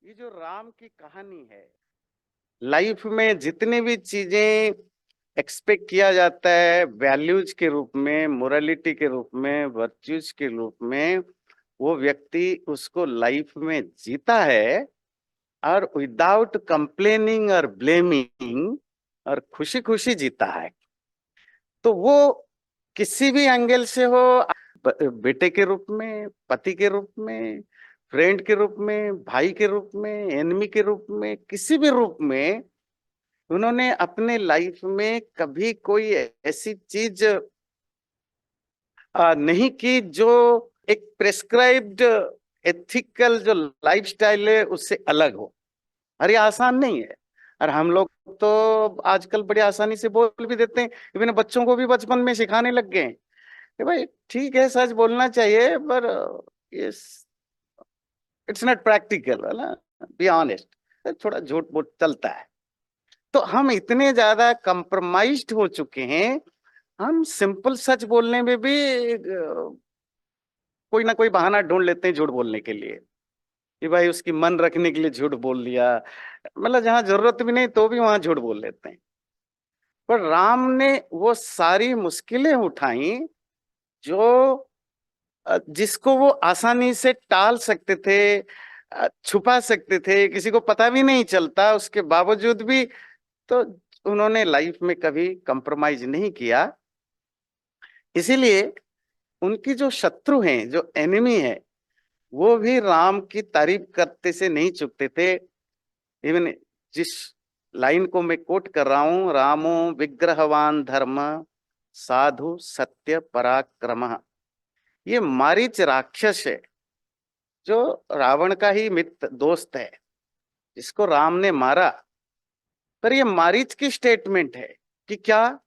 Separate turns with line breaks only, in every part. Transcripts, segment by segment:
ये जो राम की कहानी है, लाइफ में जितनी भी चीजें एक्सपेक्ट किया जाता है वैल्यूज के रूप में, मोरालिटी के रूप में, वर्च्यूज के रूप में, वो व्यक्ति उसको लाइफ में जीता है और विदाउट कंप्लेनिंग और ब्लेमिंग और खुशी खुशी जीता है। तो वो किसी भी एंगल से हो, बेटे के रूप में, पति के रूप में, फ्रेंड के रूप में, भाई के रूप में, एनिमी के रूप में, किसी भी रूप में उन्होंने अपने लाइफ में कभी कोई ऐसी चीज नहीं की जो एक प्रेस्क्राइब्ड एथिकल जो लाइफस्टाइल है उससे अलग हो। अरे आसान नहीं है। और हम लोग तो आजकल बड़ी आसानी से बोल भी देते हैं, इवन बच्चों को भी बचपन में सिखाने लग गए हैं कि भाई ठीक है सच बोलना चाहिए, पर ये इट्स नॉट प्रैक्टिकल है ना, बी ऑनेस्ट, थोड़ा झूठ मूठ चलता है। तो हम इतने ज्यादा कंप्रोमाइज्ड हो चुके हैं, हम सिंपल सच बोलने में भी कोई ना कोई बहाना ढूंढ लेते हैं झूठ बोलने के लिए, कि भाई उसकी मन रखने के लिए झूठ बोल लिया। मतलब जहां जरूरत भी नहीं तो भी वहां झूठ बोल लेते हैं। पर राम ने वो सारी मुश्किलें उठाई जो जिसको वो आसानी से टाल सकते थे, छुपा सकते थे, किसी को पता भी नहीं चलता, उसके बावजूद भी तो उन्होंने लाइफ में कभी कंप्रोमाइज नहीं किया। इसीलिए उनकी जो शत्रु हैं, जो एनिमी है, वो भी राम की तारीफ करते से नहीं चुकते थे। इवन जिस लाइन को मैं कोट कर रहा हूं, रामो विग्रहवान धर्म साधु सत्य पराक्रम, ये मारीच राक्षस है जो रावण का ही मित्र दोस्त है, जिसको राम ने मारा। पर ये मारीच की स्टेटमेंट है कि क्या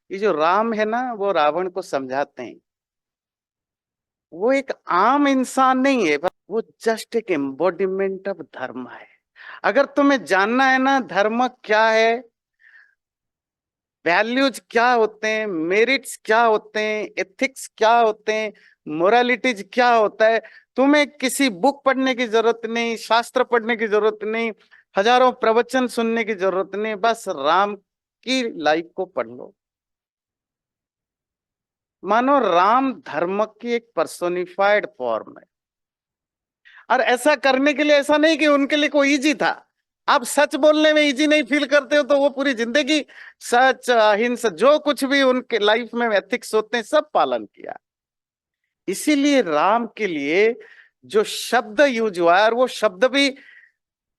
ये जो राम है ना, वो रावण को समझाते हैं वो एक आम इंसान नहीं है, पर वो जस्ट एक एम्बॉडीमेंट ऑफ धर्म है। अगर तुम्हें जानना है ना धर्म क्या है, वैल्यूज क्या होते हैं, मेरिट्स क्या होते हैं, एथिक्स क्या होते हैं, मोरालिटीज क्या होता है, तुम्हें किसी बुक पढ़ने की जरूरत नहीं, शास्त्र पढ़ने की जरूरत नहीं, हजारों प्रवचन सुनने की जरूरत नहीं, बस राम की लाइफ को पढ़ लो। मानो राम धर्म की एक पर्सोनिफाइड फॉर्म है। और ऐसा करने के लिए ऐसा नहीं कि उनके लिए कोई इजी था। आप सच बोलने में इजी नहीं फील करते हो तो वो पूरी जिंदगी सच, अहिंसा, जो कुछ भी उनके लाइफ में एथिक्स होते हैं सब पालन किया। इसीलिए राम के लिए जो शब्द यूज हुआ है, और वो शब्द भी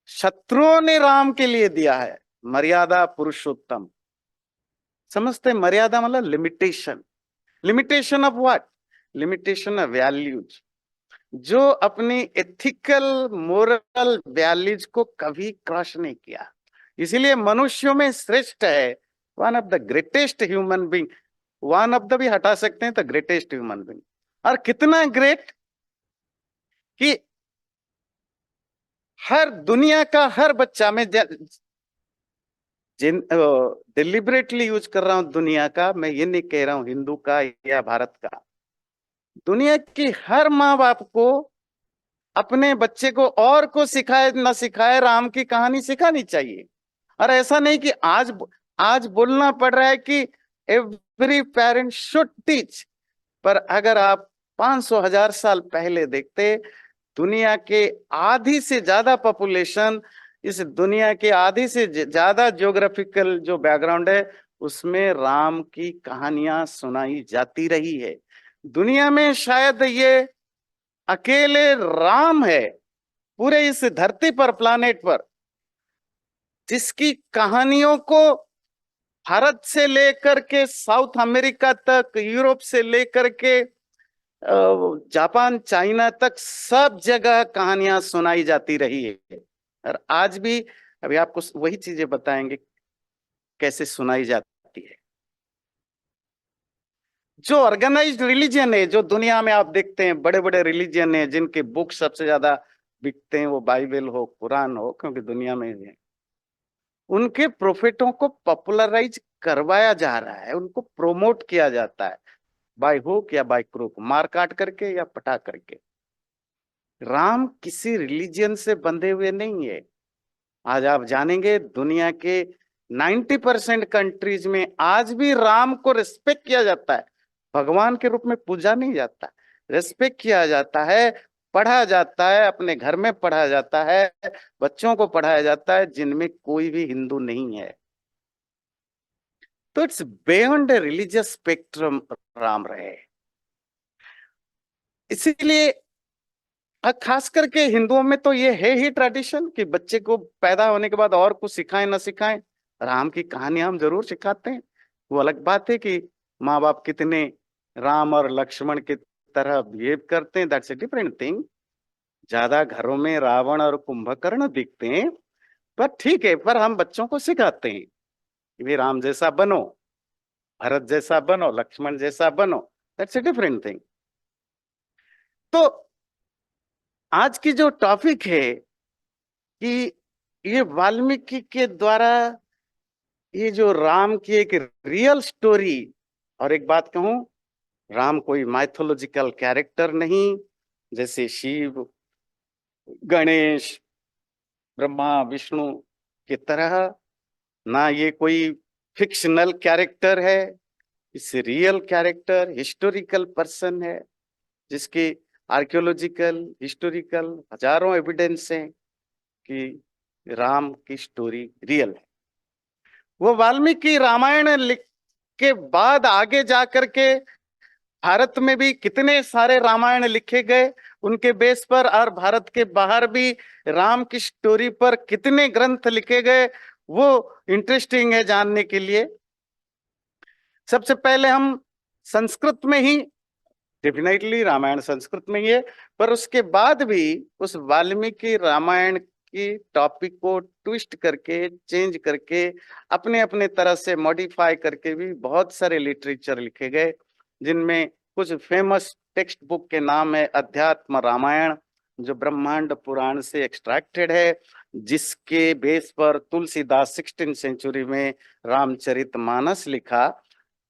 शत्रुओं ने राम के लिए दिया है, मर्यादा पुरुषोत्तम। समझते हैं? मर्यादा मतलब limitation. Limitation of what? Limitation of values, जो अपनी एथिकल मोरल वैल्यूज को कभी क्रॉस नहीं किया। इसीलिए मनुष्यों में श्रेष्ठ है, one of the greatest human being. One of the भी हटा सकते हैं तो ग्रेटेस्ट ह्यूमन बींग। और कितना ग्रेट कि हर दुनिया का हर बच्चा, में जिन डिलिबरेटली यूज कर रहा हूं दुनिया का, मैं ये नहीं कह रहा हूं हिंदू का या भारत का, दुनिया की हर माँ बाप को अपने बच्चे को और को सिखाए ना सिखाए, राम की कहानी सिखानी चाहिए। और ऐसा नहीं कि आज बोलना पड़ रहा है कि एवरी पेरेंट शुड टीच। पर अगर आप 500 1000 साल पहले देखते, दुनिया के आधी से ज्यादा पॉपुलेशन, इस दुनिया के आधी से ज्यादा ज्योग्राफिकल जो बैकग्राउंड है, उसमें राम की कहानियां सुनाई जाती रही है। दुनिया में शायद ये अकेले राम है पूरे इस धरती पर, प्लानेट पर, जिसकी कहानियों को भारत से लेकर के साउथ अमेरिका तक, यूरोप से लेकर के जापान, चाइना तक, सब जगह कहानियां सुनाई जाती रही है। और आज भी अभी आपको वही चीजें बताएंगे कैसे सुनाई जाती है। जो ऑर्गेनाइज्ड रिलीजन है, जो दुनिया में आप देखते हैं बड़े बड़े रिलीजन है जिनके बुक सबसे ज्यादा बिकते हैं, वो बाइबल हो, कुरान हो, क्योंकि दुनिया में है, उनके प्रोफेटों को पॉपुलराइज करवाया जा रहा है, उनको प्रोमोट किया जाता है, बाय हुक या बाय क्रूक, मार काट करके या पटा करके। राम किसी रिलीजियन से बंधे हुए नहीं है। आज आप जानेंगे दुनिया के 90% कंट्रीज में आज भी राम को रिस्पेक्ट किया जाता है। भगवान के रूप में पूजा नहीं जाता, रिस्पेक्ट किया जाता है, पढ़ा जाता है, अपने घर में पढ़ा जाता है, बच्चों को पढ़ाया जाता है जिनमें कोई भी हिंदू नहीं है। तो it's beyond religious spectrum Ram रहे। इसीलिए खास करके हिंदुओं में तो ये है ही ट्रेडिशन कि बच्चे को पैदा होने के बाद और कुछ सिखाएं ना सिखाएं, राम की कहानी हम जरूर सिखाते हैं। वो अलग बात है कि माँ बाप कितने राम और लक्ष्मण की तरह बिहेव करते हैं, दैट्स ए डिफरेंट थिंग। ज्यादा घरों में रावण और कुंभकर्ण दिखते हैं, पर ठीक है, पर हम बच्चों को सिखाते हैं कि भाई राम जैसा बनो, भरत जैसा बनो, लक्ष्मण जैसा बनो, दैट्स ए डिफरेंट थिंग। तो आज की जो टॉपिक है कि ये वाल्मीकि के द्वारा ये जो राम की एक रियल स्टोरी, और एक बात कहूं, राम कोई माइथोलॉजिकल कैरेक्टर नहीं जैसे शिव, गणेश, ब्रह्मा, विष्णु की तरह, ना ये कोई फिक्शनल कैरेक्टर है। इस रियल कैरेक्टर, हिस्टोरिकल पर्सन है जिसके आर्कियोलॉजिकल, हिस्टोरिकल हजारों एविडेंस हैं कि राम की स्टोरी रियल है। वो वाल्मीकि रामायण लिख के बाद आगे जाकर के भारत में भी कितने सारे रामायण लिखे गए उनके बेस पर, और भारत के बाहर भी राम की स्टोरी पर कितने ग्रंथ लिखे गए, वो इंटरेस्टिंग है जानने के लिए। सबसे पहले हम संस्कृत में ही, डेफिनेटली रामायण संस्कृत में ही है, पर उसके बाद भी उस वाल्मीकि रामायण की टॉपिक को ट्विस्ट करके, चेंज करके, अपने अपने तरह से मॉडिफाई करके भी बहुत सारे लिटरेचर लिखे गए, जिनमें कुछ फेमस टेक्स्ट बुक के नाम है अध्यात्म रामायण, जो ब्रह्मांड पुराण से एक्सट्रैक्टेड है, जिसके बेस पर तुलसीदास 16th सेंचुरी में रामचरितमानस लिखा।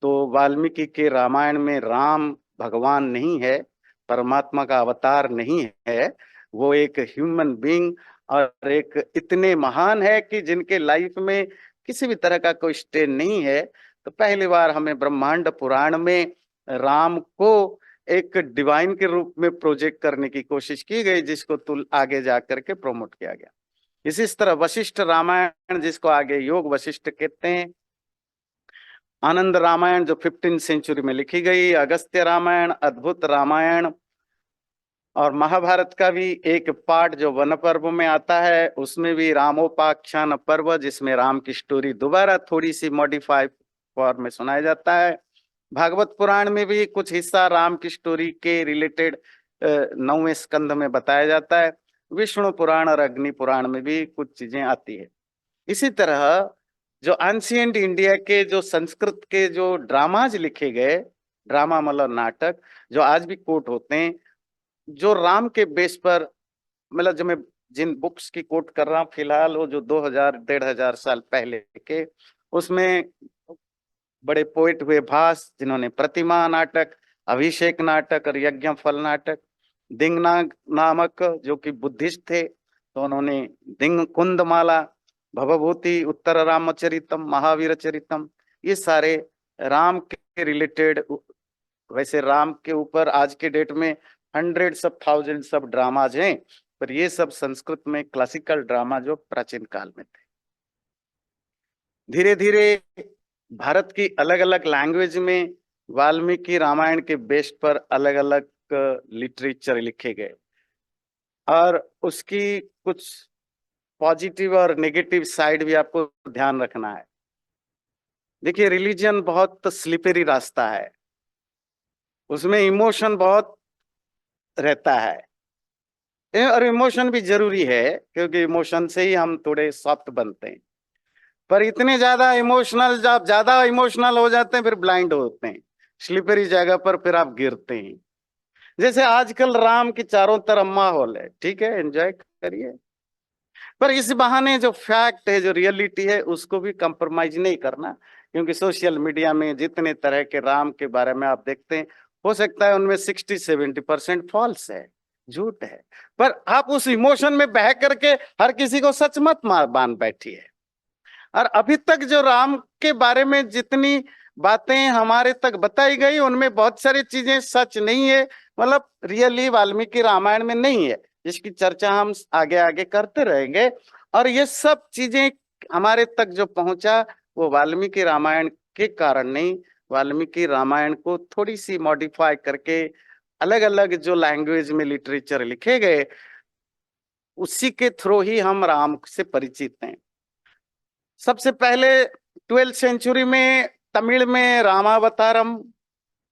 तो वाल्मीकि के रामायण में राम भगवान नहीं है, परमात्मा का अवतार नहीं है, वो एक ह्यूमन बीइंग और एक इतने महान है कि जिनके लाइफ में किसी भी तरह का कोई स्टेन नहीं है। तो पहली बार हमें ब्रह्मांड पुराण में राम को एक डिवाइन के रूप में प्रोजेक्ट करने की कोशिश की गई, जिसको तुल आगे जाकर के प्रमोट किया गया। इसी तरह वशिष्ठ रामायण, जिसको आगे योग वशिष्ठ कहते हैं, आनंद रामायण जो 15th सेंचुरी में लिखी गई, अगस्त्य रामायण, अद्भुत रामायण, और महाभारत का भी एक पार्ट जो वन पर्व में आता है, उसमें भी रामोपाख्यान पर्व, जिसमें राम की स्टोरी दोबारा थोड़ी सी मॉडिफाई फॉर्म में सुनाया जाता है। भागवत पुराण में भी कुछ हिस्सा राम की स्टोरी के रिलेटेड 9वें स्कंद में बताया जाता है। विष्णु पुराण और अग्नि पुराण में भी कुछ चीजें आती है। इसी तरह जो एंशिएंट इंडिया के जो संस्कृत के जो ड्रामाज लिखे गए, ड्रामा मतलब नाटक, जो आज भी कोट होते हैं, जो राम के बेस पर, मतलब जो मैं जिन बुक्स की कोट कर रहा हूँ फिलहाल, वो जो 2000-1500 साल पहले के, उसमें बड़े पोइट हुए भास, जिन्होंने प्रतिमा नाटक, अभिषेक नाटक और यज्ञ फल नाटक, दिंगनाग नामक जो कि बुद्धिस्ट थे, तो उन्होंने दिंग कुंदमाला, भवभूति, उत्तर रामचरितम, महावीर चरितम, ये सारे राम के रिलेटेड। वैसे राम के ऊपर आज के डेट में hundreds of thousands of dramas हैं, पर ये सब संस्कृत में क्लासिकल ड्रामा जो प्राचीन काल में थे। धीरे धीरे भारत की अलग अलग लैंग्वेज में वाल्मीकि रामायण के बेस पर अलग अलग लिटरेचर लिखे गए, और उसकी कुछ पॉजिटिव और नेगेटिव साइड भी आपको ध्यान रखना है। देखिए, रिलीजन बहुत स्लिपरी रास्ता है, उसमें इमोशन बहुत रहता है, और इमोशन भी जरूरी है, क्योंकि इमोशन से ही हम थोड़े सॉफ्ट बनते हैं। पर इतने ज्यादा इमोशनल, जब ज्यादा इमोशनल हो जाते हैं फिर ब्लाइंड होते हैं, स्लिपरी जगह पर फिर आप गिरते हैं। जैसे आजकल राम के चारों तरफ माहौल है, ठीक है, एंजॉय करिए, पर इस बहाने जो फैक्ट है, जो रियलिटी है, उसको भी कंप्रोमाइज नहीं करना, क्योंकि सोशल मीडिया में जितने तरह के राम के बारे में आप देखते हैं, हो सकता है उनमें 60-70% फॉल्स है, झूठ है। पर आप उस इमोशन में बह करके हर किसी को सच मत मान बैठिए। और अभी तक जो राम के बारे में जितनी बातें हमारे तक बताई गई उनमें बहुत सारी चीजें सच नहीं है, मतलब रियली वाल्मीकि रामायण में नहीं है, जिसकी चर्चा हम आगे आगे करते रहेंगे। और ये सब चीजें हमारे तक जो पहुंचा वो वाल्मीकि रामायण के कारण नहीं, वाल्मीकि रामायण को थोड़ी सी मॉडिफाई करके अलग अलग जो लैंग्वेज में लिटरेचर लिखे गए उसी के थ्रू ही हम राम से परिचित हैं। सबसे पहले 12th सेंचुरी में तमिल में रामावतारम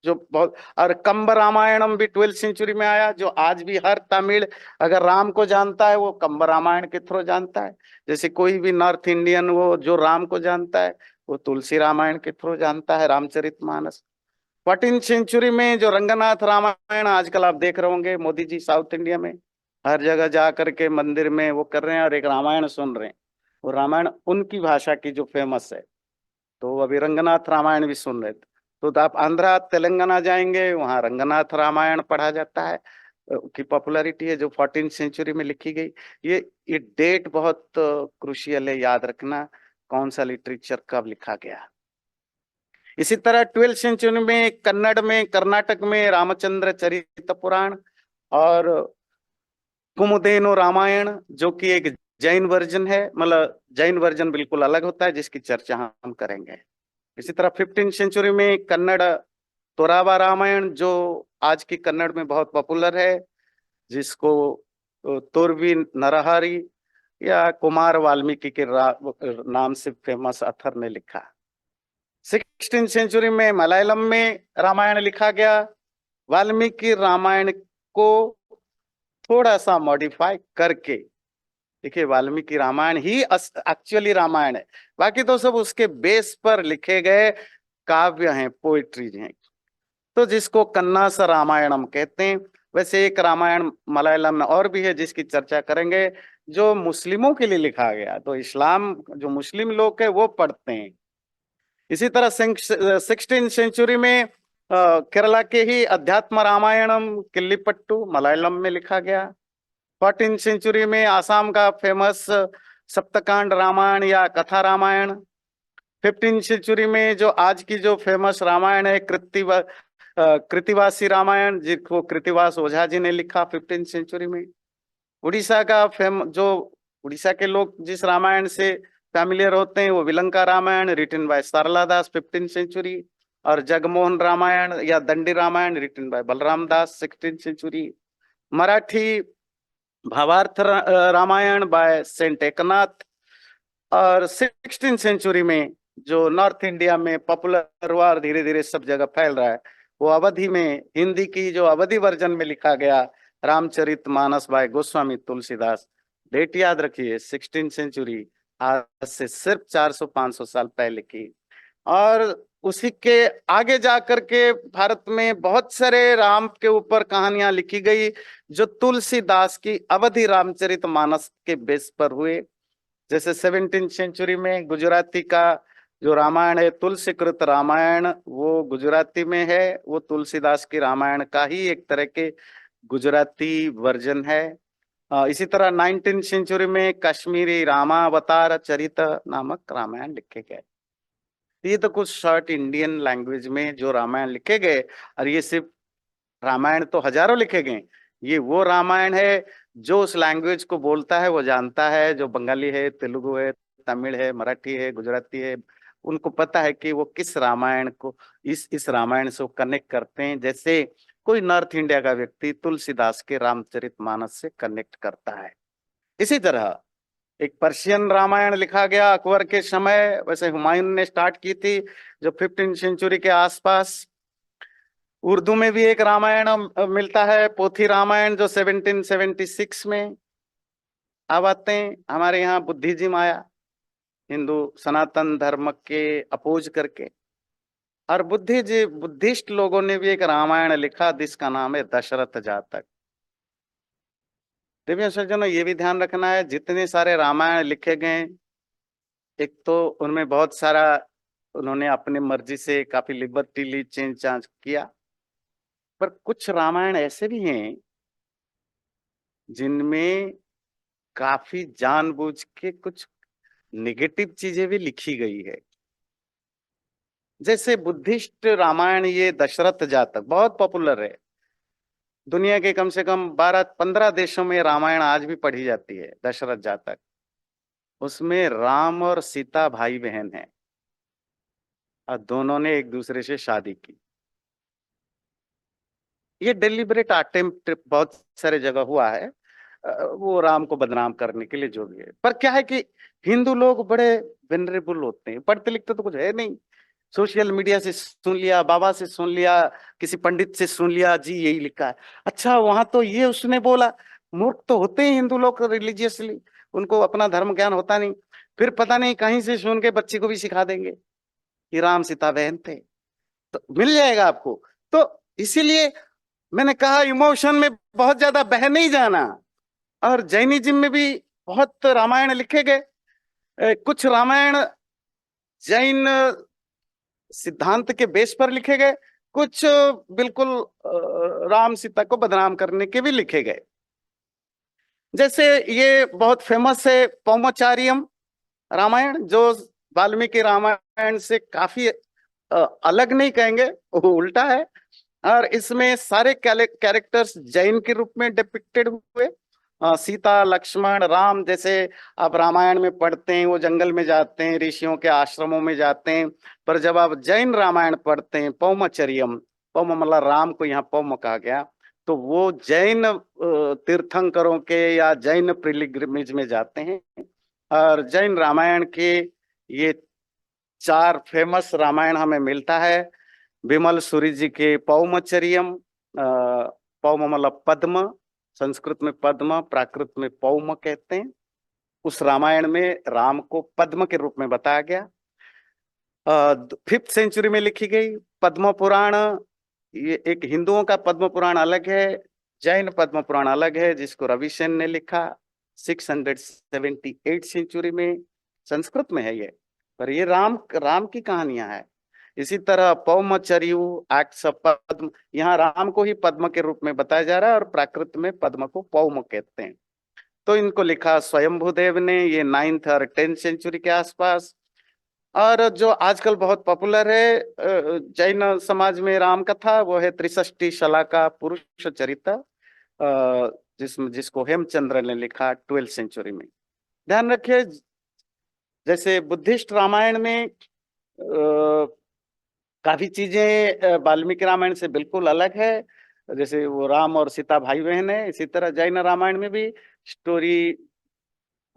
जो बहुत, और कंब रामायणम भी 12th सेंचुरी में आया, जो आज भी हर तमिल अगर राम को जानता है वो कंब रामायण के थ्रू जानता है। जैसे कोई भी नॉर्थ इंडियन वो जो राम को जानता है वो तुलसी रामायण के थ्रू जानता है, रामचरितमानस। 14th सेंचुरी में जो रंगनाथ रामायण आजकल आप देख रहे होंगे, मोदी जी साउथ इंडिया में हर जगह जा करके मंदिर में वो कर रहे हैं और एक रामायण सुन रहे हैं, वो रामायण उनकी भाषा की जो फेमस है, तो अभी रंगनाथ रामायण भी सुन रहे थे। तो आप आंध्रा तेलंगाना जाएंगे वहां रंगनाथ रामायण पढ़ा जाता है, की पॉपुलैरिटी है जो 14th सेंचुरी में लिखी गई। ये डेट बहुत क्रुशियल है, याद रखना कौन सा लिटरेचर कब लिखा गया। इसी तरह 12th सेंचुरी में कन्नड़ में कर्नाटक में रामचंद्र चरित पुराण और कुमुदेनु रामायण जो कि एक जैन वर्जन है, मतलब जैन वर्जन बिल्कुल अलग होता है जिसकी चर्चा हम करेंगे। इसी तरह 15th सेंचुरी में कन्नड़ तोरावा रामायण जो आज की कन्नड़ में बहुत पॉपुलर है, जिसको तोरवी नरहरि या कुमार वाल्मीकि के नाम से फेमस अथर ने लिखा। 16th सेंचुरी में मलयालम में रामायण लिखा गया। वाल्मीकि रामायण को थोड़ा सा मॉडिफाई करके, देखिए वाल्मीकि रामायण ही एक्चुअली रामायण है, बाकी तो सब उसके बेस पर लिखे गए काव्य हैं, पोइट्रीज हैं। तो जिसको कन्नास रामायणम कहते हैं। वैसे एक रामायण मलयालम में और भी है जिसकी चर्चा करेंगे, जो मुस्लिमों के लिए लिखा गया, तो इस्लाम जो मुस्लिम लोग है वो पढ़ते हैं। इसी तरह 16th सेंचुरी में केरला के ही अध्यात्म रामायणम किल्लीपट्टू मलयालम में लिखा गया। 14th सेंचुरी में आसाम का फेमस सप्तकांड रामायण या कथा रामायण। 15th सेंचुरी में जो आज की जो फेमस रामायण है कृतिवासी रामायण, जिसको कृतिवास ओझा जी ने लिखा 15th सेंचुरी में। उड़ीसा का उड़ीसा के लोग जिस रामायण से फैमिलियर होते हैं वो Vilanka Ramayan written by Sarala Das 15th century, और जगमोहन रामायण या Dandi Ramayan written by Balram Das 16th century. Marathi Bhavarth Ramayan bye Saint Eknath. और 16th सेंचुरी में जो नॉर्थ इंडिया में पॉपुलर हुआ और धीरे धीरे सब जगह फैल रहा है, वो अवधि में हिंदी की जो अवधि वर्जन में लिखा गया रामचरितमानस बाय गोस्वामी तुलसीदास। डेट याद रखिए 16th सेंचुरी, आज से सिर्फ 400-500 साल पहले की। और उसी के आगे जाकर के भारत में बहुत सारे राम के ऊपर कहानियां लिखी गई जो तुलसीदास की अवधि रामचरितमानस के बेस पर हुए। जैसे 17th सेंचुरी में गुजराती का जो रामायण है तुलसीकृत रामायण, वो गुजराती में है, वो तुलसीदास की रामायण का ही एक तरह के गुजराती वर्जन है। इसी तरह 19th सेंचुरी में कश्मीरी रामावतार चरित नामक रामायण लिखे गए। ये तो कुछ शॉर्ट इंडियन लैंग्वेज में जो रामायण लिखे गए, और ये सिर्फ रामायण तो हजारों लिखे गए, ये वो रामायण है जो उस लैंग्वेज को बोलता है वो जानता है, जो बंगाली है, तेलुगु है, तमिल है, मराठी है, गुजराती है, उनको पता है कि वो किस रामायण को इस रामायण से कनेक्ट करते हैं। जैसे कोई नॉर्थ इंडिया का व्यक्ति तुलसीदास के रामचरितमानस से कनेक्ट करता है। इसी तरह एक पर्शियन रामायण लिखा गया अकबर के समय, वैसे हुमायूं ने स्टार्ट की थी जो 15th सेंचुरी के आसपास। उर्दू में भी एक रामायण मिलता है पोथी रामायण जो 1776 में। अब आते हैं हमारे यहाँ बुद्धिज्म आया, हिंदू सनातन धर्म के अपोज करके, और बुद्धिस्ट लोगों ने भी एक रामायण लिखा जिसका नाम है दशरथ जातक। देवियों सज्जनों, ये भी ध्यान रखना है जितने सारे रामायण लिखे गए, एक तो उनमें बहुत सारा उन्होंने अपनी मर्जी से काफी लिबर्टी ली, चेंज चांज किया, पर कुछ रामायण ऐसे भी हैं जिनमें काफी जानबूझ के कुछ नेगेटिव चीजें भी लिखी गई है। जैसे बुद्धिस्ट रामायण, ये दशरथ जातक बहुत पॉपुलर है। दुनिया के कम से कम 12-15 देशों में रामायण आज भी पढ़ी जाती है, दशरथ जातक। उसमें राम और सीता भाई बहन हैं और दोनों ने एक दूसरे से शादी की। ये डेलिबरेट अटेम्प्ट बहुत सारे जगह हुआ है, वो राम को बदनाम करने के लिए, जो भी है। पर क्या है कि हिंदू लोग बड़े वेनरेबल होते हैं, पढ़ते लिखते तो कुछ है नहीं। सोशल मीडिया से सुन लिया, बाबा से सुन लिया, किसी पंडित से सुन लिया, जी यही लिखा है, अच्छा वहां तो ये उसने बोला। मूर्ख तो होते हैं हिंदू लोग रिलीजियसली, उनको अपना धर्म ज्ञान होता नहीं। फिर पता नहीं कहीं से सुन के बच्चे को भी सिखा देंगे कि राम सीता बहन थे। तो मिल जाएगा आपको। तो इसीलिए मैंने कहा इमोशन में बहुत ज्यादा बह नहीं जाना। और जैनिज्म में भी बहुत रामायण लिखे गए। कुछ रामायण जैन सिद्धांत के बेस पर लिखे गए, कुछ बिल्कुल राम सीता को बदनाम करने के भी लिखे गए। जैसे ये बहुत फेमस है पौमचारियम रामायण, जो वाल्मीकि रामायण से काफी अलग नहीं कहेंगे, वो उल्टा है। और इसमें सारे कैरेक्टर्स जैन के रूप में डिपिक्टेड हुए। सीता, लक्ष्मण, राम जैसे आप रामायण में पढ़ते हैं, वो जंगल में जाते हैं, ऋषियों के आश्रमों में जाते हैं। पर जब आप जैन रामायण पढ़ते हैं, पौमचर्यम, पौम मतलब राम को यहाँ पौम कहा गया, तो वो जैन तीर्थंकरों के या जैन पिलग्रिमेज में जाते हैं। और जैन रामायण के ये 4 फेमस रामायण हमें मिलता है। विमल सूरी जी के पौमचर्यम, पौम मतलब पद्म, संस्कृत में पद्म, प्राकृत में पौम कहते हैं। उस रामायण में राम को पद्म के रूप में बताया गया। 5th सेंचुरी में लिखी गई पद्म पुराण, ये एक हिंदुओं का पद्म पुराण अलग है, जैन पद्म पुराण अलग है, जिसको रविसेन ने लिखा 678 सेंचुरी में। संस्कृत में है ये, पर ये राम की कहानियां है। इसी तरह पौमचर्यु, एक्ट्स ऑफ पद्म, यहाँ राम को ही पद्म के रूप में बताया जा रहा है और प्राकृत में पद्म को पौम कहते हैं। तो इनको लिखा स्वयंभूदेव ने, ये 9th और 10th सेंचुरी के आसपास। और जो आजकल बहुत पॉपुलर है जैन समाज में राम कथा, वो है त्रिषष्टि शलाका पुरुष चरित्र, जिसको हेमचंद्र ने लिखा 12th सेंचुरी में। ध्यान रखिए, जैसे बुद्धिस्ट रामायण में काफी चीजें वाल्मीकि रामायण से बिल्कुल अलग है। जैसे वो राम और सीता भाई बहन है, इसी तरह जैन रामायण में भी स्टोरी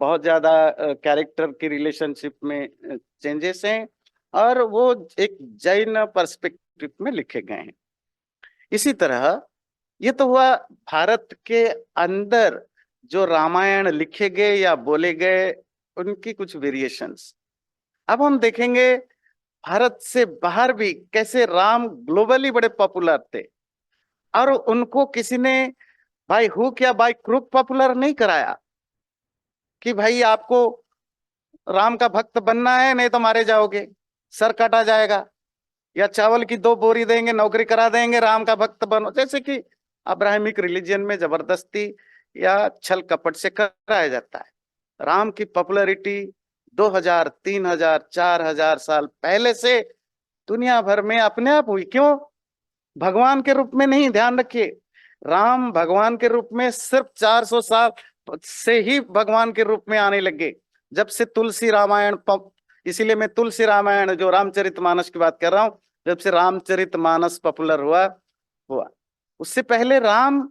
बहुत ज्यादा कैरेक्टर की रिलेशनशिप में चेंजेस हैं, और वो एक जैन पर्सपेक्टिव में लिखे गए हैं। इसी तरह ये तो हुआ भारत के अंदर जो रामायण लिखे गए या बोले गए, उनकी कुछ वेरिएशंस। अब हम देखेंगे भारत से बाहर भी कैसे राम ग्लोबली बड़े पॉपुलर थे, और उनको किसी ने बाय हुक या बाय क्रुक पॉपुलर नहीं कराया कि भाई आपको राम का भक्त बनना है, नहीं तो मारे जाओगे, सर काटा जाएगा, या चावल की 2 बोरी देंगे, नौकरी करा देंगे, राम का भक्त बनो। जैसे कि अब्राहमिक रिलीजन में जबरदस्ती या छल कपट से कराया जाता है। राम की पॉपुलैरिटी 2000, 3000, 4000 साल पहले से दुनिया भर में अपने आप हुई। क्यों? भगवान के रूप में नहीं। ध्यान रखिए, राम भगवान के रूप में सिर्फ 400 साल से ही भगवान के रूप में आने लगे, जब से तुलसी रामायण, इसीलिए मैं तुलसी रामायण जो रामचरितमानस की बात कर रहा हूं, जब से रामचरितमानस पॉपुलर हुआ उससे पहले राम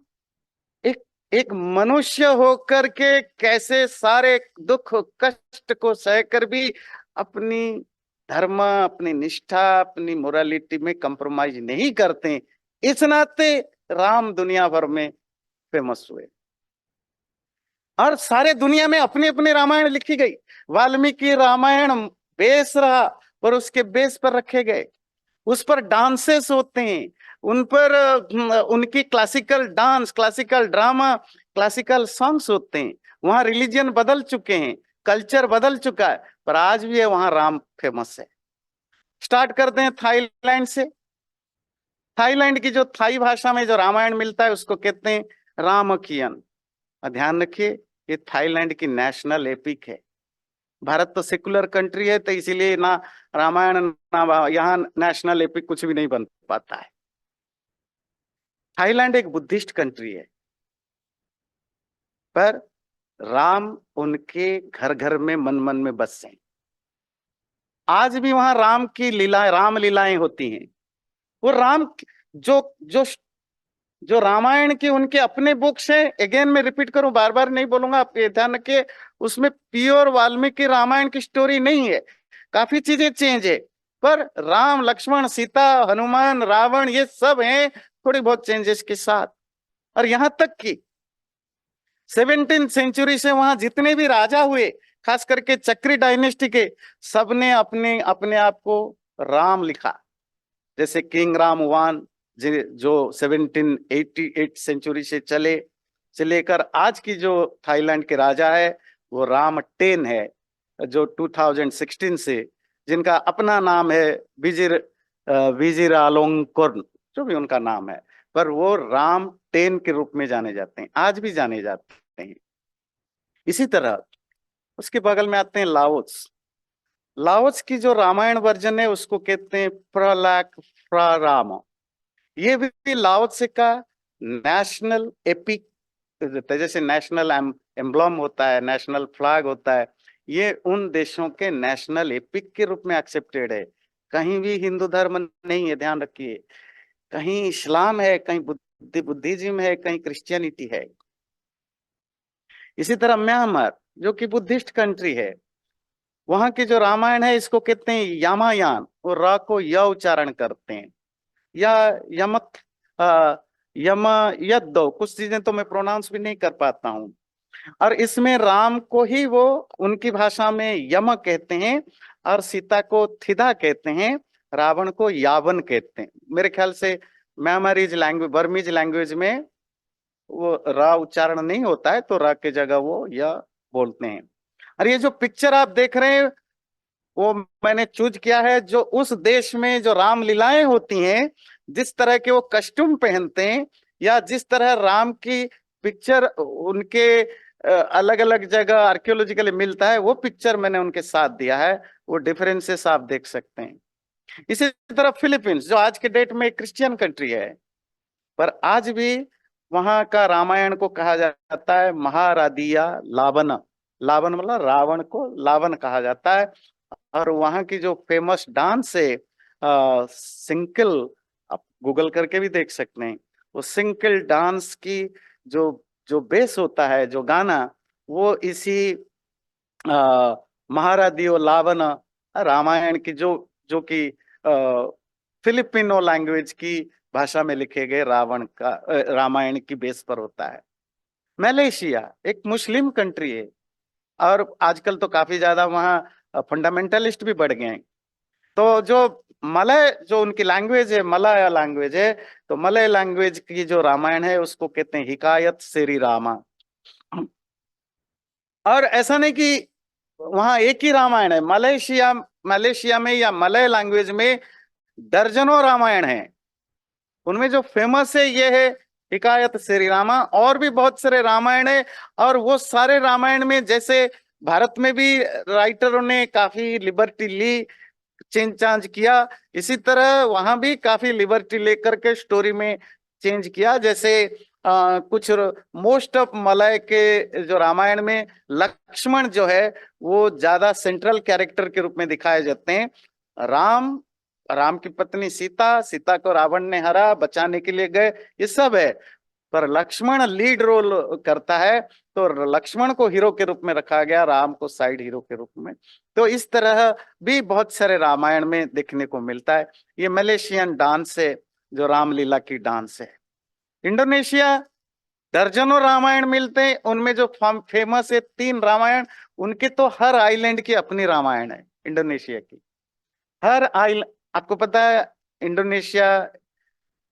एक एक मनुष्य होकर के कैसे सारे दुख कष्ट को सहकर भी अपनी धर्म, अपनी निष्ठा, अपनी मोरालिटी में कंप्रोमाइज नहीं करते, इस नाते राम दुनिया भर में फेमस हुए। और सारे दुनिया में अपने अपने रामायण लिखी गई। वाल्मीकि रामायण बेस रहा, पर उसके बेस पर रखे गए, उस पर डांसेस होते हैं, उन पर उनकी classical dance, classical drama, classical songs होते हैं। वहां रिलीजन बदल चुके हैं, कल्चर बदल चुका है, पर आज भी है वहां राम फेमस है। स्टार्ट करते हैं थाईलैंड से। थाईलैंड की जो थाई भाषा में जो रामायण मिलता है, उसको कहते हैं रामकियन। और ध्यान रखिए, ये थाईलैंड की नेशनल एपिक है। भारत तो सेकुलर कंट्री है, तो इसीलिए ना रामायण ना यहाँ नेशनल एपिक कुछ भी नहीं बन पाता है। थाईलैंड एक बुद्धिस्ट कंट्री है, पर राम उनके घर घर में मन मन में बसे हैं। आज भी वहां राम की लीला, राम लीलाएं होती हैं। वो राम जो जो जो रामायण की उनके अपने बुक्स है, अगेन मैं रिपीट करूं, बार बार नहीं बोलूंगा, आप ये ध्यान रखिए, उसमें प्योर वाल्मीकि रामायण की स्टोरी नहीं है, काफी चीजें चेंज है। पर राम, लक्ष्मण, सीता, हनुमान, रावण, ये सब हैं थोड़ी बहुत चेंजेस के साथ। और यहां तक कि 17th सेंचुरी से वहां जितने भी राजा हुए, खास करके चक्री डायनेस्टी के, सबने अपने अपने आप को राम लिखा। जैसे किंग राम वन, जो 1788 सेंचुरी से से लेकर आज की जो थाईलैंड के राजा है वो राम टेन है, जो 2016 से, जिनका अपना नाम है विजिर विजिर आलोंगकोर्न, जो भी उनका नाम है, पर वो राम टेन के रूप में जाने जाते हैं, आज भी जाने जाते हैं। इसी तरह उसके बगल में आते हैं लाओस। लाओस की जो रामायण वर्जन है उसको कहते हैं प्रलाक प्राराम। ये भी लाओत्से का नेशनल एपिक, जैसे नेशनल एम्ब्लम होता है, नेशनल फ्लैग होता है, ये उन देशों के नेशनल एपिक के रूप में एक्सेप्टेड है। कहीं भी हिंदू धर्म नहीं है, ध्यान रखिए, कहीं इस्लाम है, कहीं बुद्धिज्म है, कहीं क्रिश्चियनिटी है। इसी तरह म्यांमार, जो कि बुद्धिस्ट कंट्री है, वहां की जो रामायण है इसको कहते हैं यामायान, और रा को य उच्चारण करते हैं, या यमक, यम, यद्दो, कुछ चीजें तो मैं प्रोनाउंस भी नहीं कर पाता हूँ। और इसमें राम को ही वो उनकी भाषा में यम कहते हैं, और सीता को थिदा कहते हैं, रावण को यावन कहते हैं। मेरे ख्याल से म्यांमारीज लैंग्वेज, बर्मीज लैंग्वेज में वो रा उच्चारण नहीं होता है, तो रा के जगह वो या बोलते हैं। और ये जो पिक्चर आप देख रहे हैं वो मैंने चूज किया है, जो उस देश में जो राम लीलाएं होती हैं, जिस तरह के वो कस्ट्यूम पहनते हैं, या जिस तरह राम की पिक्चर उनके अलग अलग जगह आर्कियोलॉजिकली मिलता है, वो पिक्चर मैंने उनके साथ दिया है। वो डिफरेंसेस आप देख सकते हैं। इसी तरह फिलीपींस, जो आज के डेट में क्रिश्चियन कंट्री है, पर आज भी वहां का रामायण को कहा जाता है महारादिया लावन। लावन मतलब रावण को लावन कहा जाता है। और वहां की जो फेमस डांस है सिंकल, आप गूगल करके भी देख सकते हैं, वो सिंकल डांस की जो जो बेस होता है, जो गाना, वो इसी महारादियो लावन रामायण की, जो जो कि फिलिपिनो लैंग्वेज की भाषा में लिखे गए रावण का रामायण की बेस पर होता है। मलेशिया एक मुस्लिम कंट्री है, और आजकल तो काफी ज्यादा वहाँ फंडामेंटलिस्ट भी बढ़ गए हैं। तो जो मलय, जो उनकी लैंग्वेज है, मलय लैंग्वेज है, तो मलय लैंग्वेज की जो रामायण है उसको कहते हैं हिकायत श्री रामा। और ऐसा नहीं कि वहां एक ही रामायण है, मलेशिया मलेशिया में या मलय लैंग्वेज में दर्जनों रामायण है। उनमें जो फेमस है ये है हिकायत श्री रामा, और भी बहुत सारे रामायण है। और वो सारे रामायण में, जैसे भारत में भी राइटरों ने काफी लिबर्टी ली, चेंज चांज किया, इसी तरह वहां भी काफी लिबर्टी लेकर के स्टोरी में चेंज किया। जैसे कुछ मोस्ट ऑफ मलय के जो रामायण में लक्ष्मण जो है वो ज्यादा सेंट्रल कैरेक्टर के रूप में दिखाए जाते हैं। राम, राम की पत्नी सीता, सीता को रावण ने हरा, बचाने के लिए गए, ये सब है, पर लक्ष्मण लीड रोल करता है, तो लक्ष्मण को हीरो के रूप में रखा गया, राम को साइड हीरो के रूप में। तो इस तरह भी बहुत सारे रामायण में देखने को मिलता है। ये मलेशियन डांस है, जो रामलीला की डांस है। इंडोनेशिया, दर्जनों रामायण मिलते हैं, उनमें जो फेमस है 3 रामायण, उनके तो हर आइलैंड की अपनी रामायण है इंडोनेशिया की। हर आइलैंड, आपको पता है इंडोनेशिया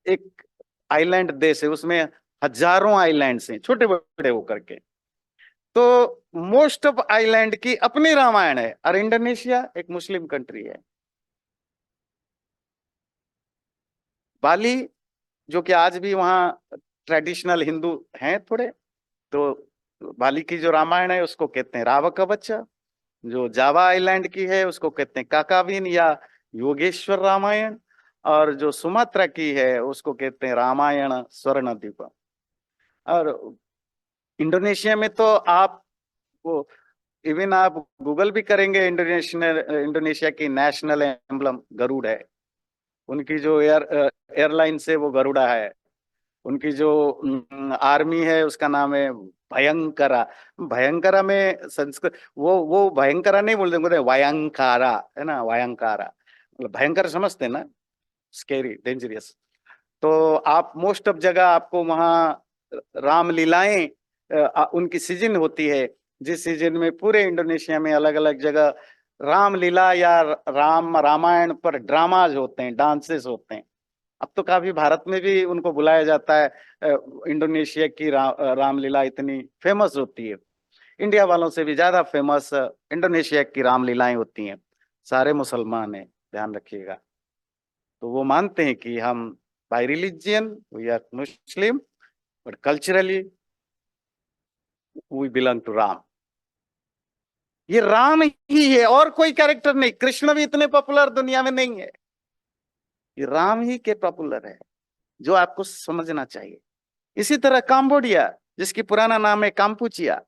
एक आइलैंड देश है, उसमें हजारों आइलैंड्स हैं छोटे बड़े होकर के। तो मोस्ट ऑफ आइलैंड की अपनी रामायण है, और इंडोनेशिया एक मुस्लिम कंट्री है। बाली, जो कि आज भी वहाँ ट्रेडिशनल हिंदू हैं थोड़े, तो बाली की जो रामायण है उसको कहते हैं राव कवच, जो जावा आइलैंड की है उसको कहते हैं काकाविन या योगेश्वर रामायण, और जो सुमात्रा की है उसको कहते हैं रामायण स्वर्णद्वीप। और इंडोनेशिया में तो आप वो इवन आप गूगल भी करेंगे, इंडोनेशिया की नेशनल एम्बलम गरुड़ है। उनकी जो एयरलाइन से वो गरुड़ा है। उनकी जो आर्मी है उसका नाम है भयंकरा। भयंकरा में संस्कृत वो भयंकरा नहीं बोलते, बोलते वयंकारा, है ना, वयंकारा मतलब भयंकर समझते हैं ना, स्केरी डेंजरियस। तो आप मोस्ट ऑफ जगह आपको वहाँ रामलीलाएं उनकी सीजन होती है, जिस सीजन में पूरे इंडोनेशिया में अलग अलग जगह रामलीला या रामायण पर ड्रामाज होते हैं, डांसेस होते हैं। अब तो काफी भारत में भी उनको बुलाया जाता है। इंडोनेशिया की रामलीला इतनी फेमस होती है, इंडिया वालों से भी ज्यादा फेमस इंडोनेशिया की रामलीलाएं होती हैं। सारे मुसलमान हैं, ध्यान रखिएगा। तो वो मानते हैं कि हम by religion we are Muslim, but culturally we belong to Ram. ये राम ही है और कोई कैरेक्टर नहीं। कृष्ण भी इतने पॉपुलर दुनिया में नहीं है, ये राम ही के पॉपुलर है, जो आपको समझना चाहिए। इसी तरह काम्बोडिया, जिसकी पुराना नाम है काम्पुचिया,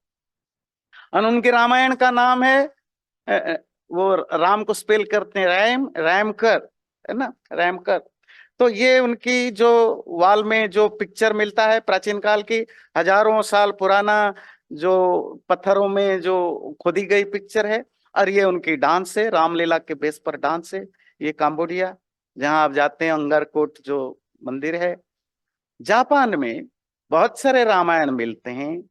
और उनके रामायण का नाम है वो राम को स्पेल करते हैं रैमकर, है ना, रैमकर। तो ये उनकी जो वॉल में जो पिक्चर मिलता है प्राचीन काल की, हजारों साल पुराना जो पत्थरों में जो खोदी गई पिक्चर है, और ये उनकी डांस है, रामलीला के बेस पर डांस है। ये काम्बोडिया, जहां आप जाते हैं अंगरकोट जो मंदिर है। जापान में बहुत सारे रामायण मिलते हैं।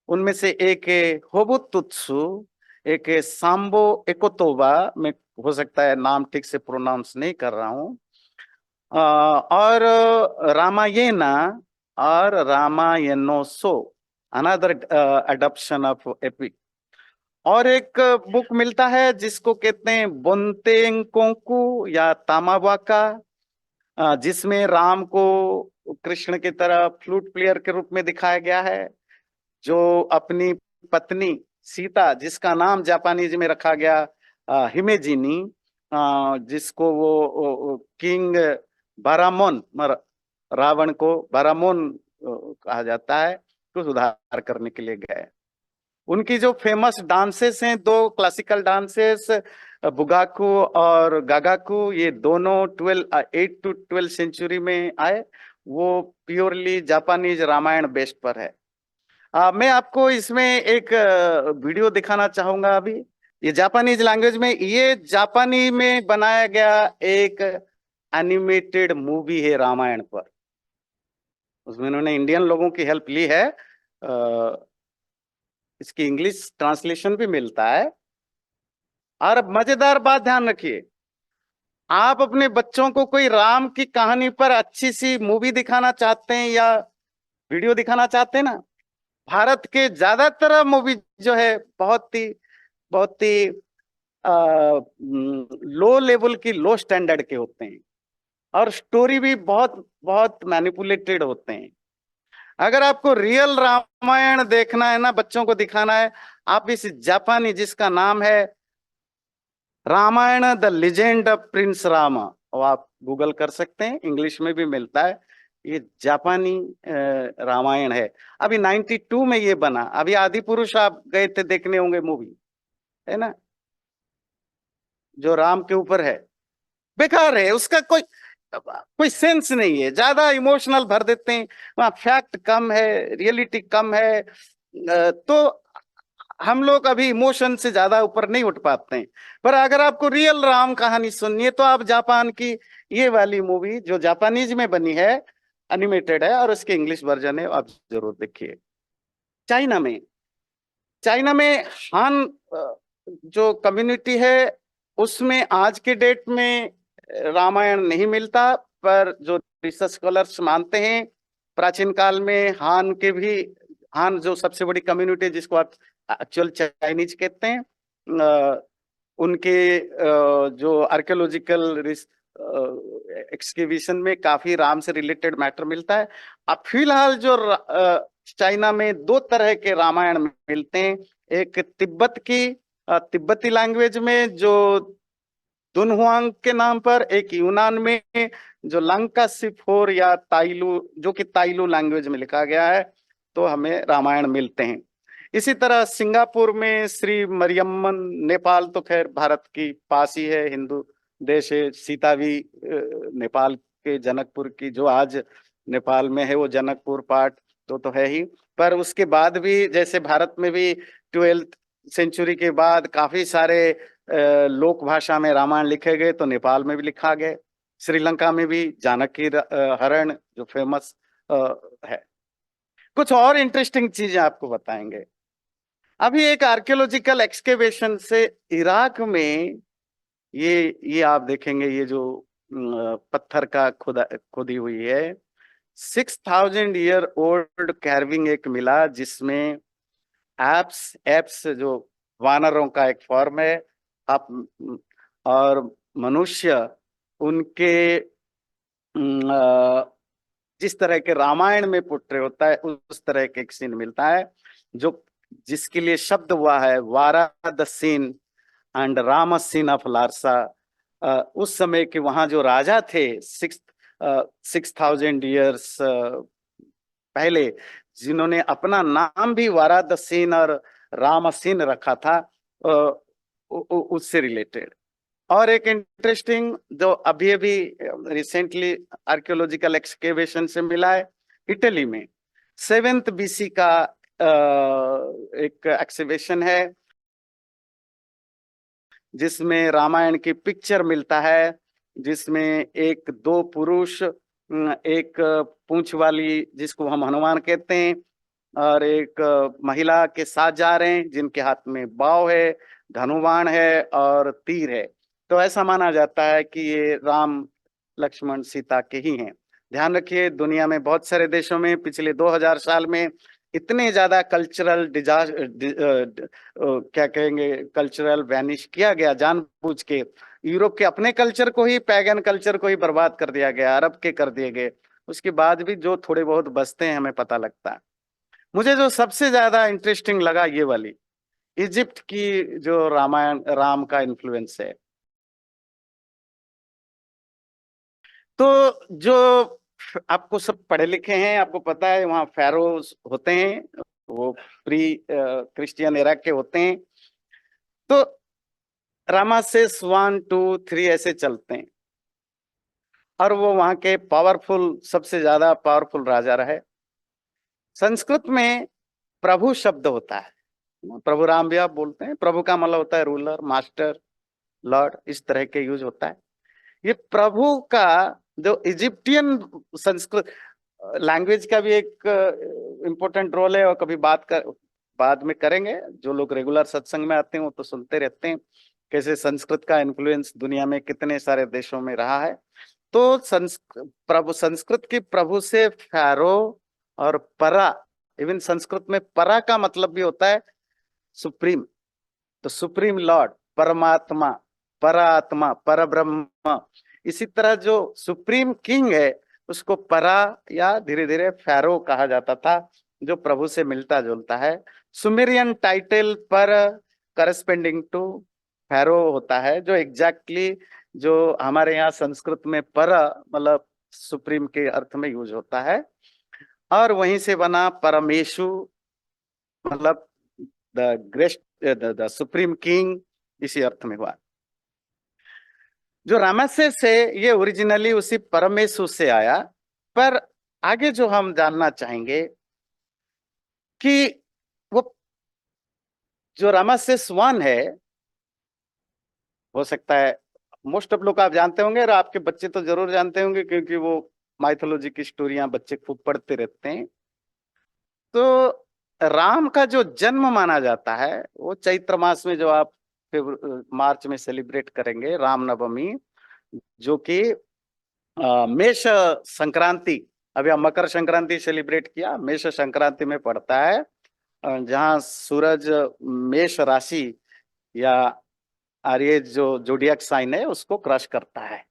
उनमें से एक है होबुतुत्सु, एक है सांबो एकोतोबा, मैं हो सकता है नाम ठीक से प्रोनाउंस नहीं कर रहा हूं, और रामायणा और रामायणोसो, अनदर अडॉप्शन ऑफ एपिक। और एक बुक मिलता है जिसको कहते हैं बोन्तेंकोंकु या तामावाका, जिसमें राम को कृष्ण की तरह फ्लूट प्लेयर के रूप में दिखाया गया है, जो अपनी पत्नी सीता, जिसका नाम जापानीज में रखा गया हिमेजिनी, जिसको वो किंग बारामोन, रावण को बारामोन कहा जाता है, को सुधार करने के लिए गए। उनकी जो फेमस डांसेस हैं, दो क्लासिकल डांसेस, बुगाकू और गागाकू, ये दोनों 8 to 12 सेंचुरी में आए। वो प्योरली जापानीज रामायण बेस्ड पर है। मैं आपको इसमें एक वीडियो दिखाना चाहूंगा अभी। ये जापानीज लैंग्वेज में, ये जापानी में बनाया गया एक एनिमेटेड मूवी है रामायण पर। उसमें उन्होंने इंडियन लोगों की हेल्प ली है। इसकी इंग्लिश ट्रांसलेशन भी मिलता है। और अब मजेदार बात ध्यान रखिए, आप अपने बच्चों को कोई राम की कहानी पर अच्छी सी मूवी दिखाना चाहते हैं या वीडियो दिखाना चाहते हैं ना, भारत के ज्यादातर मूवी जो है बहुत ही लो लेवल की, लो स्टैंडर्ड के होते हैं, और स्टोरी भी बहुत बहुत मैनिपुलेटेड होते हैं। अगर आपको रियल रामायण देखना है ना, बच्चों को दिखाना है, आप इस जापानी, जिसका नाम है Ramayan the legend of prince Rama, और आप गूगल कर सकते हैं, इंग्लिश में भी मिलता है। ये जापानी रामायण है। अभी 92 में ये बना। अभी आदि पुरुष आप गए थे देखने होंगे मूवी, है ना, जो राम के ऊपर है, बेकार है। उसका कोई कोई सेंस नहीं है, ज्यादा इमोशनल भर देते हैं, वहाँ फैक्ट कम है, रियलिटी कम है। तो हम लोग अभी इमोशन से ज्यादा ऊपर नहीं उठ पाते हैं। पर अगर आपको रियल राम कहानी सुननी है, तो आप जापान की ये वाली मूवी, जो जापानीज में बनी है, एनिमेटेड है, और उसके इंग्लिश वर्जन है, आप जरूर देखिए। चाइना में चाइना में हान जो कम्युनिटी है, उसमें आज के डेट में रामायण नहीं मिलता, पर जो रिसर्च स्कॉलर्स मानते हैं, प्राचीन काल में हान के भी, हान जो सबसे बड़ी कम्युनिटी है, जिसको आप एक्चुअल चाइनीज कहते हैं, उनके जो आर्कियोलॉजिकल एक्सकेविशन में काफी राम से रिलेटेड मैटर मिलता है। अब फिलहाल जो चाइना में दो तरह के रामायण मिलते हैं। एक तिब्बती लैंग्वेज में जो दुनहुआंग के नाम पर, एक यूनान में जो लंका सिफोर या ताइलू, जो कि ताइलू लैंग्वेज में लिखा गया है, तो हमें रामायण मिलते हैं। इसी तरह सिंगापुर में श्री मरियम्मन, नेपाल तो खैर भारत की पास ही है, हिंदू देश है। सीता भी नेपाल के जनकपुर की, जो आज नेपाल में है वो जनकपुर पार्ट तो है ही। पर उसके बाद भी जैसे भारत में भी 12th सेंचुरी के बाद काफी सारे लोक भाषा में रामायण लिखे गए, तो नेपाल में भी लिखा गया। श्रीलंका में भी जानकी हरण जो फेमस है। कुछ और इंटरेस्टिंग चीजें आपको बताएंगे। अभी एक आर्कियोलॉजिकल एक्सकेवेशन से इराक में ये आप देखेंगे, ये जो पत्थर का खुदी हुई है, 6000 ईयर ओल्ड कैर्विंग एक मिला, जिसमें एप्स जो वानरों का एक फॉर्म है, आप और मनुष्य उनके जिस तरह के रामायण में पोट्रे होता है उस तरह के एक सीन मिलता है, जो जिसके लिए शब्द हुआ है वारा the scene and Ram scene of लारसा। उस समय के वहां जो राजा थे 6000 ईयर्स पहले, जिन्होंने अपना नाम भी वारादसीन और रामसीन रखा था, उससे रिलेटेड। और एक इंटरेस्टिंग जो अभी अभी रिसेंटली आर्कियोलॉजिकल एक्सकेवेशन से मिला है, इटली में 7th BC का एक एक्सकेवेशन है, जिसमें रामायण की पिक्चर मिलता है, जिसमें एक दो पुरुष, एक पूंछ वाली जिसको हम हनुमान कहते हैं, और एक महिला के साथ जा रहे हैं, जिनके हाथ में बाव है, धनुबाण है और तीर है। तो ऐसा माना जाता है कि ये राम लक्ष्मण सीता के ही हैं। ध्यान रखिए, दुनिया में बहुत सारे देशों में पिछले 2000 साल में इतने ज्यादा कल्चरल क्या कहेंगे, कल्चरल वैनिश किया गया जानबूझ के। यूरोप के अपने कल्चर को ही, पैगन कल्चर को ही बर्बाद कर दिया गया, अरब के कर दिए गए। उसके बाद भी जो थोड़े बहुत बचते हैं हमें पता लगता है। मुझे जो सबसे ज्यादा इंटरेस्टिंग लगा, ये वाली इजिप्ट की जो रामायण राम का इन्फ्लुएंस है। तो जो आपको सब पढ़े लिखे हैं, आपको पता है वहाँ फेरोज होते हैं, वो प्री क्रिश्चियन एरा के होते हैं। तो रामासेस 1 2 3 ऐसे चलते हैं, और वो वहाँ के पावरफुल, सबसे ज्यादा पावरफुल राजा रहे। संस्कृत में प्रभु शब्द होता है, प्रभु राम भी आप बोलते हैं, प्रभु का मतलब होता है रूलर, मास्टर, लॉर्ड, इस तरह के यूज होता है। ये प्रभु का जो इजिप्टियन संस्कृत लैंग्वेज का भी एक इम्पोर्टेंट रोल है, और कभी बाद में करेंगे। जो लोग रेगुलर सत्संग में आते हैं वो तो सुनते रहते हैं कैसे संस्कृत का इन्फ्लुएंस दुनिया में कितने सारे देशों में रहा है। तो संस्कृत की प्रभु से फैरो और परा, इवन संस्कृत में परा का मतलब भी होता है सुप्रीम। तो सुप्रीम लॉर्ड, परमात्मा, परात्मा, परब्रह्म। इसी तरह जो सुप्रीम किंग है उसको परा या धीरे धीरे फैरो कहा जाता था, जो प्रभु से मिलता जुलता है। सुमेरियन टाइटल पर करस्पेंडिंग टू फैरो होता है, जो एग्जैक्टली जो हमारे यहाँ संस्कृत में पर मतलब सुप्रीम के अर्थ में यूज होता है। और वहीं से बना परमेशु, मतलब the great, the supreme king, इसी अर्थ में हुआ। जो रामसे से ये ओरिजिनली उसी परमेशु से आया। पर आगे जो हम जानना चाहेंगे कि वो जो रामासेस 1 है, हो सकता है मोस्ट ऑफ लोग आप जानते होंगे, और आपके बच्चे तो जरूर जानते होंगे, क्योंकि वो माइथोलॉजी की स्टोरियां बच्चे खूब पढ़ते रहते हैं। तो राम का जो जन्म माना जाता है वो चैत्र मास में, जो आप मार्च में सेलिब्रेट करेंगे रामनवमी, जो कि मेष संक्रांति, अभी हम मकर संक्रांति सेलिब्रेट किया, मेष संक्रांति में पड़ता है, जहां सूरज मेष राशि या आर्य जो जोडियक साइन है उसको क्रश करता है।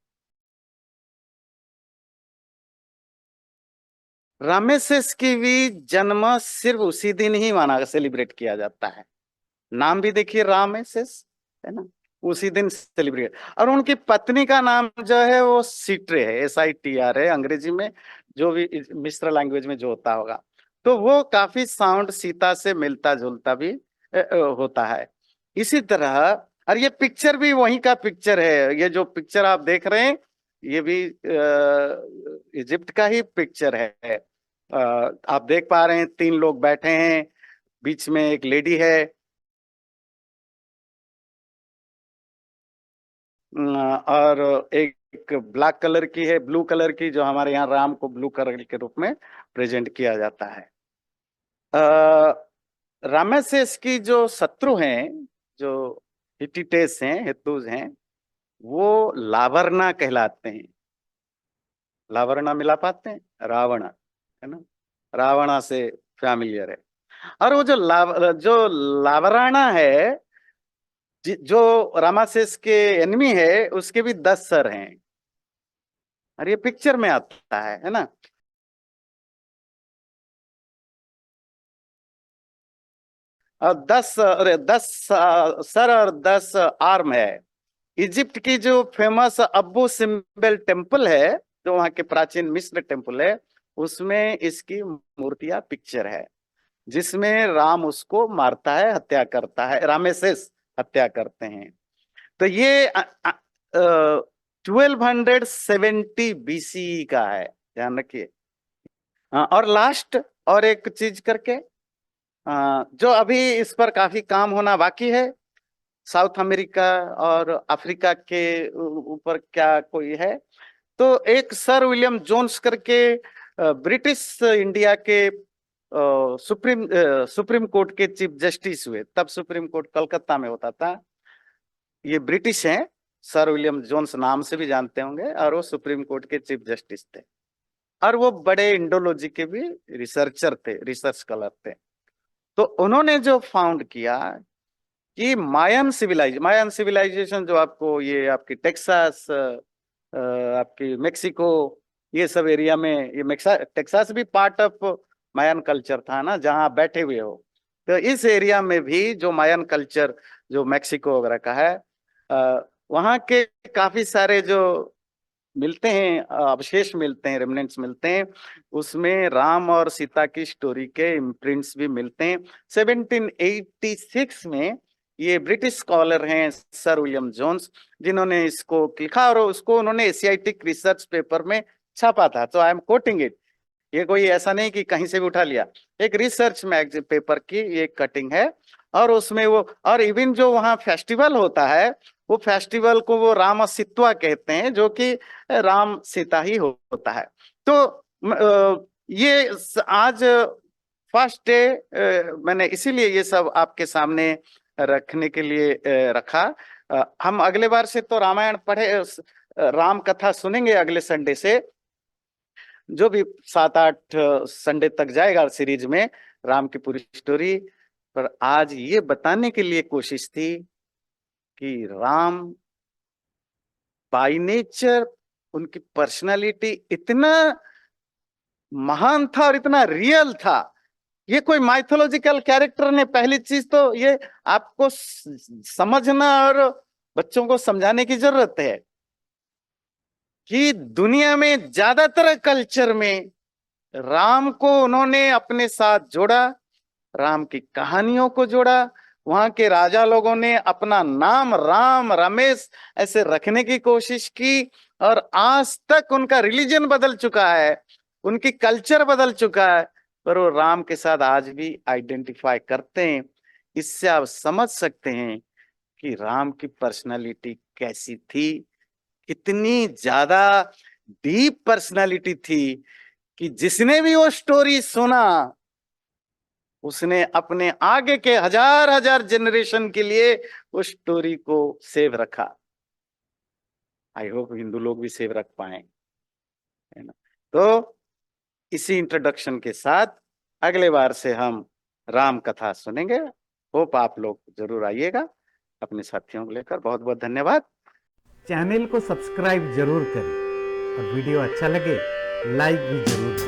रामेसेस की भी जन्म सिर्फ उसी दिन ही माना सेलिब्रेट किया जाता है। नाम भी देखिए रामेसेस, है ना, उसी दिन सेलिब्रेट। और उनकी पत्नी का नाम जो है वो सिट्रे है, SITR है अंग्रेजी में, जो भी मिश्र लैंग्वेज में जो होता होगा। तो वो काफी साउंड सीता से मिलता जुलता भी होता है। इसी तरह, और ये पिक्चर भी वहीं का पिक्चर है, ये जो पिक्चर आप देख रहे हैं ये भी इजिप्ट का ही पिक्चर है। आप देख पा रहे हैं 3 लोग बैठे हैं, बीच में एक लेडी है, और एक ब्लैक कलर की है, ब्लू कलर की, जो हमारे यहाँ राम को ब्लू कलर के रूप में प्रेजेंट किया जाता है। रामेसेस की जो शत्रु हैं, जो हिटिटेस हैं, हित्तूज हैं, वो लावर्ना कहलाते हैं। लावर्ना मिला पाते हैं, रावण, है ना, रावणा से फैमिलियर है। और वो जो लावराना है, जो रामासेस के एनिमी है, उसके भी 10 सर हैं, और ये पिक्चर में आता है ना। और 10 सर और 10 आर्म है। इजिप्ट की जो फेमस अब्बू सिम्बल टेम्पल है, जो वहां के प्राचीन मिस्र टेम्पल है, उसमें इसकी मूर्तियां पिक्चर है, जिसमें राम उसको मारता है, हत्या करता है, रामेसेस हत्या करते हैं। तो ये 1270 BCE का है, ध्यान रखिए। और लास्ट और एक चीज करके, जो अभी इस पर काफी काम होना बाकी है, साउथ अमेरिका और अफ्रीका के ऊपर क्या कोई है, तो एक सर विलियम जोन्स करके ब्रिटिश इंडिया के सुप्रीम कोर्ट के चीफ जस्टिस हुए। तब सुप्रीम कोर्ट कलकत्ता में होता था। ये ब्रिटिश हैं, सर विलियम जोन्स नाम से भी जानते होंगे, और वो सुप्रीम कोर्ट के चीफ जस्टिस थे, और वो बड़े इंडोलॉजी के भी रिसर्चर थे, रिसर्च स्कॉलर थे। तो उन्होंने जो फाउंड किया कि मायन सिविलाइजेशन, जो आपको ये आपकी टेक्सास, आपकी मेक्सिको, ये सब एरिया में, ये टेक्सास भी पार्ट ऑफ मायन कल्चर था ना, जहाँ बैठे हुए हो। तो इस एरिया में भी जो मायन कल्चर, जो मेक्सिको वगैरह का है, वहाँ के काफी सारे जो मिलते हैं, अवशेष मिलते हैं, रेमनेंट्स मिलते हैं, उसमें राम और सीता की स्टोरी के इम्प्रिंट्स भी मिलते हैं। 1786 में ये ब्रिटिश स्कॉलर हैं सर विलियम जोन्स, जिन्होंने इसको लिखा, और उसको उन्होंने एशियाटिक रिसर्च पेपर में छापा था। तो आई एम कोटिंग इट, ये कोई ऐसा नहीं कि कहीं से भी उठा लिया, एक रिसर्च मैगजीन पेपर की ये कटिंग है। और उसमें वो, और इवन जो वहाँ फेस्टिवल होता है, वो फेस्टिवल को वो राम सित्वा कहते हैं, जो कि राम सीता ही होता है। तो ये आज फर्स्ट डे, मैंने इसीलिए ये सब आपके सामने रखने के लिए रखा। हम अगले बार से तो रामायण पढ़े, राम कथा सुनेंगे अगले संडे से, जो भी 7-8 संडे तक जाएगा सीरीज में राम की पूरी स्टोरी। पर आज ये बताने के लिए कोशिश थी कि राम बाय नेचर, उनकी पर्सनालिटी इतना महान था और इतना रियल था। ये कोई माइथोलॉजिकल कैरेक्टर ने, पहली चीज तो ये आपको समझना और बच्चों को समझाने की जरूरत है कि दुनिया में ज्यादातर कल्चर में राम को उन्होंने अपने साथ जोड़ा, राम की कहानियों को जोड़ा। वहां के राजा लोगों ने अपना नाम राम, रमेश ऐसे रखने की कोशिश की, और आज तक उनका रिलीजन बदल चुका है, उनकी कल्चर बदल चुका है, पर वो राम के साथ आज भी आइडेंटिफाई करते हैं। इससे आप समझ सकते हैं कि राम की पर्सनालिटी कैसी थी, कितनी ज्यादा डीप पर्सनालिटी थी, कि जिसने भी वो स्टोरी सुना, उसने अपने आगे के हजार हजार जनरेशन के लिए उस स्टोरी को सेव रखा। आई होप हिंदू लोग भी सेव रख पाए, है ना। तो इसी इंट्रोडक्शन के साथ अगले बार से हम राम कथा सुनेंगे। होप आप लोग जरूर आइएगा अपने साथियों को लेकर। बहुत बहुत धन्यवाद।
चैनल को सब्सक्राइब जरूर करें, और वीडियो अच्छा लगे लाइक भी जरूर करें।